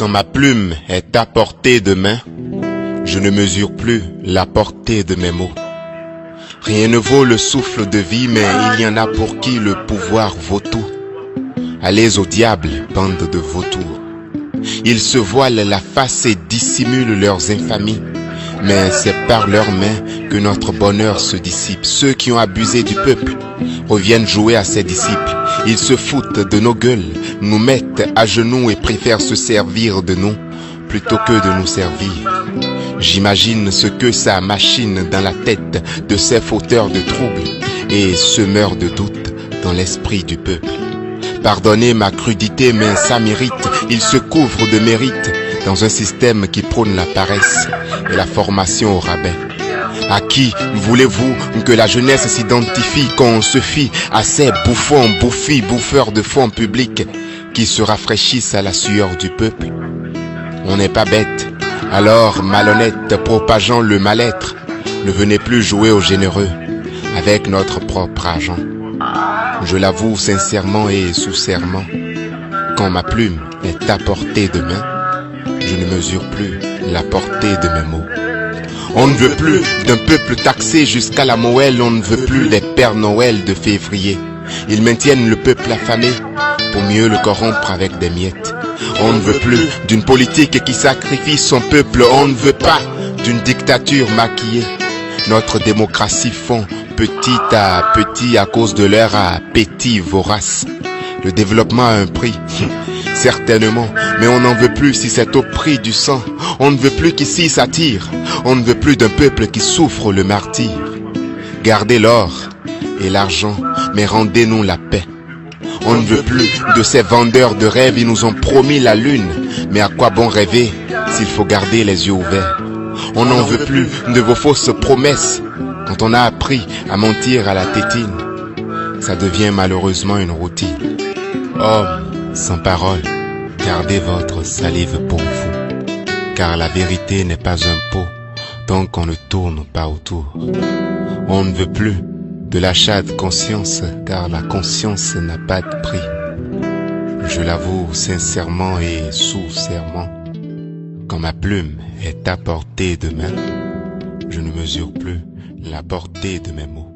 Quand ma plume est à portée de main, je ne mesure plus la portée de mes mots. Rien ne vaut le souffle de vie, mais il y en a pour qui le pouvoir vaut tout. Allez au diable, bande de vautours. Ils se voilent la face et dissimulent leurs infamies. Mais c'est par leurs mains que notre bonheur se dissipe. Ceux qui ont abusé du peuple reviennent jouer à ses disciples. Ils se foutent de nos gueules, nous mettent à genoux et préfèrent se servir de nous plutôt que de nous servir. J'imagine ce que ça machine dans la tête de ces fauteurs de troubles et semeurs de doutes dans l'esprit du peuple. Pardonnez ma crudité, mais ça mérite. Ils se couvrent de mérite dans un système qui prône la paresse et la formation au rabais. À qui voulez-vous que la jeunesse s'identifie, qu'on se fie à ces bouffons, bouffeurs de fonds publics qui se rafraîchissent à la sueur du peuple? On n'est pas bête, alors malhonnête, propageant le mal-être, ne venez plus jouer aux généreux avec notre propre argent. Je l'avoue sincèrement et sous serment, quand ma plume est à portée de main, je ne mesure plus la portée de mes mots. On ne veut plus d'un peuple taxé jusqu'à la moelle, on ne veut plus des Pères Noël de février. Ils maintiennent le peuple affamé pour mieux le corrompre avec des miettes. On ne veut plus d'une politique qui sacrifie son peuple, on ne veut pas d'une dictature maquillée. Notre démocratie fond petit à petit à cause de leur appétit vorace. Le développement a un prix, certainement, mais on n'en veut plus si c'est au prix du sang. On ne veut plus qu'ici ça tire, on ne veut plus d'un peuple qui souffre le martyre. Gardez l'or et l'argent, mais rendez-nous la paix. On ne veut plus de ces vendeurs de rêves, ils nous ont promis la lune, mais à quoi bon rêver s'il faut garder les yeux ouverts? On n'en veut plus de vos fausses promesses. Quand on a appris à mentir à la tétine, ça devient malheureusement une routine. Hommes sans parole, gardez votre salive pour vous, car la vérité n'est pas un pot tant qu'on ne tourne pas autour. On ne veut plus de l'achat de conscience, car la conscience n'a pas de prix. Je l'avoue sincèrement et sous serment, quand ma plume est à portée de main, je ne mesure plus la portée de mes mots.